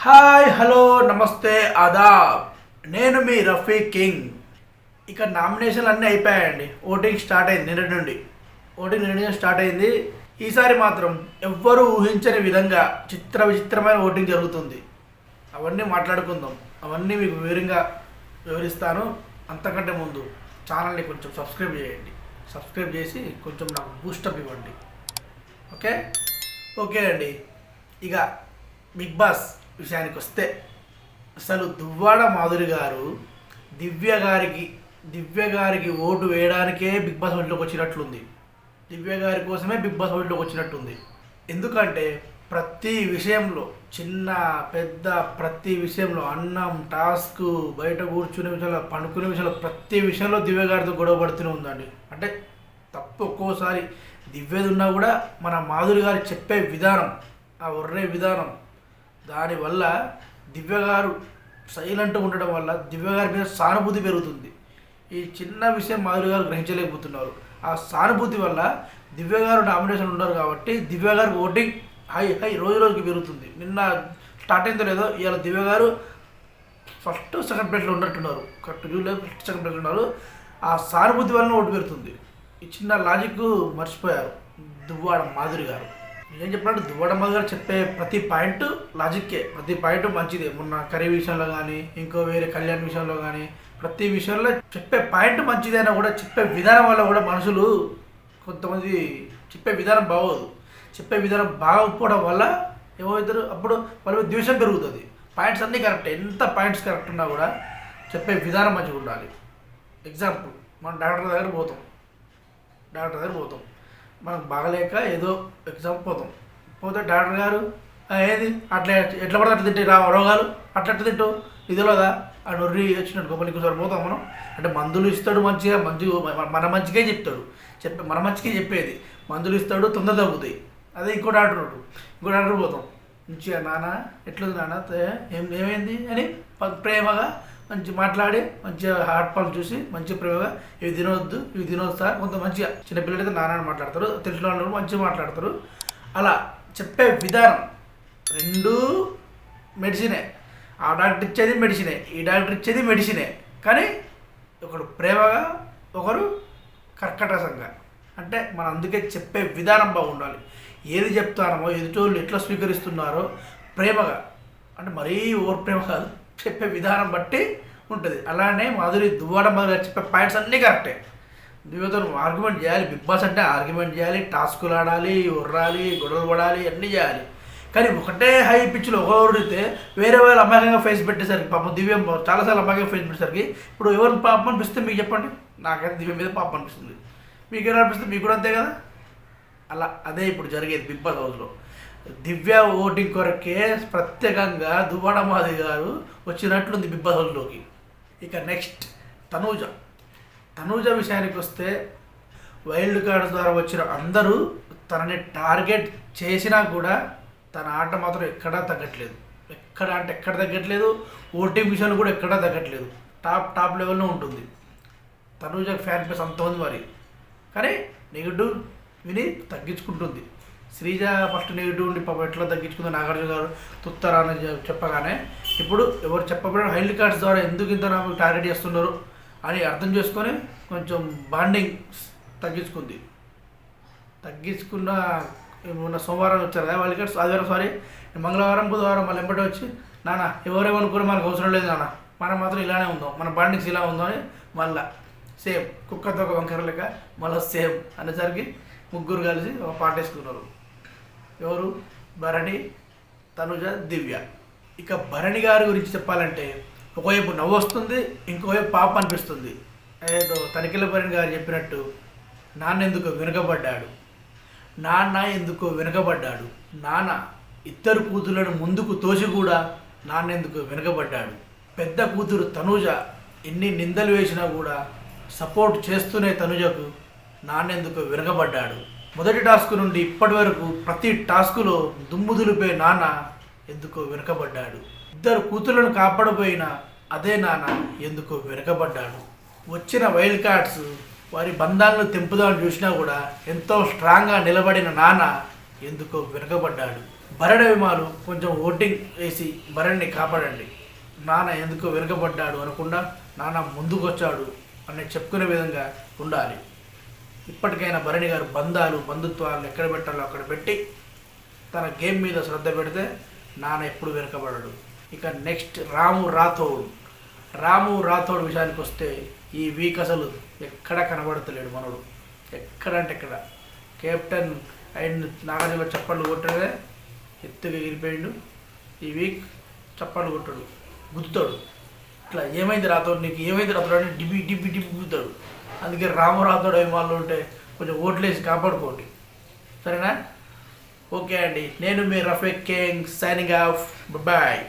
Hi hello నమస్తే ఆదాబ్. నేను మీ Rafi king. ఇక నామినేషన్లు అన్నీ అయిపోయాయండి. ఓటింగ్ స్టార్ట్ అయింది నిన్నటి నుండి. స్టార్ట్ అయింది. ఈసారి మాత్రం ఎవ్వరూ ఊహించని విధంగా విచిత్రమైన ఓటింగ్ జరుగుతుంది. అవన్నీ మాట్లాడుకుందాం. అవన్నీ మీకు వివరిస్తాను. అంతకంటే ముందు ఛానల్ని కొంచెం సబ్స్క్రైబ్ చేయండి. సబ్స్క్రైబ్ చేసి కొంచెం నాకు బూస్టప్ ఇవ్వండి. ఓకే అండి. ఇక బిగ్ బాస్ విషయానికి వస్తే అసలు దువ్వాడ మాధురి గారు దివ్య గారికి ఓటు వేయడానికే బిగ్ బాస్ ఓట్లోకి వచ్చినట్లుంది. దివ్య గారి కోసమే బిగ్ బాస్ ఓట్లోకి వచ్చినట్టుంది. ఎందుకంటే ప్రతి విషయంలో చిన్న పెద్ద ప్రతి విషయంలో అన్నం టాస్క్ బయట కూర్చునే విషయంలో పండుకునే విషయంలో ప్రతి విషయంలో దివ్య గారితో గొడవ పడుతూనే ఉందండి. అంటే తప్పు ఒక్కోసారి దివ్యది ఉన్నా కూడా మన మాధురి గారు చెప్పే విధానం, ఆ ఒర్రే విధానం, దానివల్ల దివ్య గారు సైలెంట్గా ఉండడం వల్ల దివ్య గారి మీద సానుభూతి పెరుగుతుంది. ఈ చిన్న విషయం మాధురి గారు గ్రహించలేకపోతున్నారు. ఆ సానుభూతి వల్ల దివ్య గారు నామినేషన్ ఉన్నారు కాబట్టి దివ్య గారికి ఓటింగ్ హై రోజుకి పెరుగుతుంది. నిన్న స్టార్ట్ అయిందో లేదో ఇవాళ దివ్య గారు ఫస్ట్ సెకండ్ ప్లేస్లో ఉన్నట్టున్నారు. కరెక్ట్ జూలై ఫస్ట్ సెకండ్ ప్లేస్లో ఉన్నారు. ఆ సానుభూతి వలన ఓటు పెరుగుతుంది. ఈ చిన్న లాజిక్ మర్చిపోయారు దువ్వాడ మాధురి గారు. ఏం చెప్పినట్టు దువ్వాడ మాధురి గారు చెప్పే ప్రతి పాయింట్ లాజిక్కే, ప్రతి పాయింట్ మంచిదే. మొన్న కర్రీ విషయంలో కానీ ఇంకో వేరే కళ్యాణ్ విషయంలో కానీ ప్రతి విషయంలో చెప్పే పాయింట్ మంచిదైనా కూడా చెప్పే విధానం వల్ల కూడా మనుషులు కొంతమంది చెప్పే విధానం బాగోదు. చెప్పే విధానం బాగోకపోవడం వల్ల ఏమవుతారు, అప్పుడు వాళ్ళ ద్వేషం పెరుగుతుంది. పాయింట్స్ అన్నీ కరెక్ట్, ఎంత పాయింట్స్ కరెక్ట్ ఉన్నా కూడా చెప్పే విధానం మంచిగా ఉండాలి. ఎగ్జాంపుల్, మనం డాక్టర్ దగ్గర పోతాం, మనకు బాగలేక ఏదో ఎగ్జామ్ పోతే డాక్టర్ గారు ఏది అట్లా ఎట్లా పడితే అట్లా తింటే రోగాలు అట్లా తింటావు ఇదిలోదా ఆ నొర్రి వచ్చినట్టు గొప్పలు ఇంకోసారి పోతాం మనం. అంటే మందులు ఇస్తాడు మంచిగా మన మంచిగా చెప్తాడు, మన మంచిగా చెప్పేది. మందులు ఇస్తాడు, తొందర తగ్గుతాయి. అదే ఇంకో డాక్టర్ పోతాం, మంచిగా నాన్న ఎట్లుంది నాన్న ఏమైంది అని ప్రేమగా మంచి మాట్లాడి మంచిగా హార్ట్ పల్స్ చూసి మంచి ప్రేమగా ఇవి తినొద్దు సార్. కొంత మంచిగా చిన్నపిల్లలైతే నాన్న మాట్లాడతారు, తెలిసిన వాళ్ళు మంచిగా మాట్లాడతారు. అలా చెప్పే విధానం రెండూ మెడిసినే. ఆ డాక్టర్ ఇచ్చేది మెడిసినే, ఈ డాక్టర్ ఇచ్చేది మెడిసినే. కానీ ఒకడు ప్రేమగా, ఒకరు కర్కటసంగా. అంటే మనం అందుకే చెప్పే విధానం బాగుండాలి. ఏది చెప్తానమో ఎదుటోళ్ళు ఎట్లా స్వీకరిస్తున్నారో ప్రేమగా, అంటే మరీ ఓవర్ ప్రేమ కాదు, చెప్పే విధానం బట్టి ఉంటుంది. అలానే దువ్వాడ మాధురి చెప్పే పాయింట్స్ అన్నీ కరెక్టే. దివ్యతో ఆర్గ్యుమెంట్ చేయాలి. బిగ్ బాస్ అంటే ఆర్గ్యుమెంట్ చేయాలి, టాస్కులు ఆడాలి, ఉర్రాలి, గొడవలు పడాలి, అన్నీ చేయాలి. కానీ ఒకటే హై పిచ్లో ఒకరితే వేరే వాళ్ళు అమాయకంగా ఫేస్ పెట్టేసరికి పాపం దివ్యం చాలాసార్లు అమాయకంగా ఫేస్ పెట్టేసరికి ఇప్పుడు ఎవరిని పాపం అనిపిస్తే మీకు చెప్పండి. నాకైతే దివ్యం మీద పాపం అనిపిస్తుంది, మీకు ఎలా అనిపిస్తుంది? మీకు కూడా అంతే కదా. అదే ఇప్పుడు జరిగేది బిగ్ బాస్ హౌస్లో. దివ్య ఓటింగ్ కొరకే ప్రత్యేకంగా దువ్వాడ మాధురి గారు వచ్చినట్లుంది బిగ్ బాస్ హౌస్లోకి. ఇక నెక్స్ట్ తనూజ విషయానికి వస్తే వైల్డ్ కార్డ్ ద్వారా వచ్చిన అందరూ తనని టార్గెట్ చేసినా కూడా తన ఆట మాత్రం ఎక్కడా తగ్గట్లేదు. ఎక్కడ తగ్గట్లేదు. ఓటింగ్ విషయంలో కూడా ఎక్కడా తగ్గట్లేదు. టాప్ లెవెల్లో ఉంటుంది. తనూజ ఫ్యాన్ బేస్ అంత ఉంది మరి. కానీ నెగిటివ్ విని తగ్గించుకుంటుంది. శ్రీజ ఫస్ట్ నెగిటివ్ ఉండి పాపం ఎట్లా తగ్గించుకుందో నాగార్జున గారు తుత్తరా అని చెప్పగానే ఇప్పుడు ఎవరు చెప్పబడిన వైల్డ్ కార్డ్స్ ద్వారా ఎందుకు ఇంత నాకు టార్గెట్ చేస్తున్నారు అని అర్థం చేసుకొని కొంచెం బాండింగ్ తగ్గించుకున్న మొన్న సోమవారం వచ్చారు కదా వైల్డ్ కార్డ్స్, ఆదివారం మంగళవారం బుధవారం మళ్ళీ ఎంబటి వచ్చి నాన్న ఎవరేమనుకుని మనకు అవసరం లేదు నాన్న, మనం మాత్రం ఇలానే ఉందాం, మన బాండింగ్స్ ఇలా ఉందాం అని మళ్ళీ సేమ్ కుక్కతో ఒక వంకర లెక్క మళ్ళీ సేమ్ అనేసరికి ముగ్గురు కలిసి ఒక పాట వేసుకున్నారు. ఎవరు? భరణి, తనుజ, దివ్య. ఇక భరణి గారి గురించి చెప్పాలంటే ఒకవైపు నవ్వు వస్తుంది, ఇంకోవైపు పాప అనిపిస్తుంది. ఏదో తనిఖీల భరణి గారు చెప్పినట్టు నాన్న ఎందుకో వెనుకబడ్డాడు, నాన్న ఇద్దరు కూతుర్లను ముందుకు తోసి కూడా నాన్న ఎందుకు వెనుకబడ్డాడు. పెద్ద కూతురు తనుజ ఎన్ని నిందలు వేసినా కూడా సపోర్ట్ చేస్తూనే తనుజకు నాన్నెందుకు వెనుకబడ్డాడు. మొదటి టాస్క్ నుండి ఇప్పటి వరకు ప్రతి టాస్కులో దుమ్ము దులిపే నాన్న ఎందుకో వెనుకబడ్డాడు. ఇద్దరు కూతుర్లను కాపాడబోయిన అదే నాన్న ఎందుకో వెనుకబడ్డాడు. వచ్చిన వైల్డ్ కార్డ్స్ వారి బంధాలను తెంపుదామని చూసినా కూడా ఎంతో స్ట్రాంగ్గా నిలబడిన నాన్న ఎందుకో వెనుకబడ్డాడు. భరణి అభిమానులు కొంచెం ఓటింగ్ వేసి భరణిని కాపాడండి. నాన్న ఎందుకు వెనుకబడ్డాడు అనకుండా నాన్న ముందుకు వచ్చాడు అని చెప్పుకునే విధంగా ఉండాలి. ఇప్పటికైనా భరణి గారు బంధుత్వాలను ఎక్కడ పెట్టాలో అక్కడ పెట్టి తన గేమ్ మీద శ్రద్ధ పెడితే నాన్న ఎప్పుడు వెనుకబడడు. ఇక నెక్స్ట్ రాము రాథోడ్ విషయానికి వస్తే ఈ వీక్ అసలు ఎక్కడ కనబడతలేడు మనోడు. ఎక్కడంటే ఎక్కడ కెప్టెన్ అండ్ నాగార్జున చప్పట్లు కొట్టడే ఎత్తుగా ఎగిరిపోయిండు. ఈ వీక్ చప్పట్లు కొట్టాడు, గుద్దుతాడు. ఇట్లా ఏమైంది రాథోడ్, నీకు ఏమైంది రాథోడ్ అంటే డిబ్బి గుద్దుతాడు. అందుకే రాథోడ్ అభిమానులు ఉంటే కొంచెం ఓట్లేసి కాపాడుకోండి, సరేనా? ఓకే అండి, నేను మీ Rafiq king signing off, bye.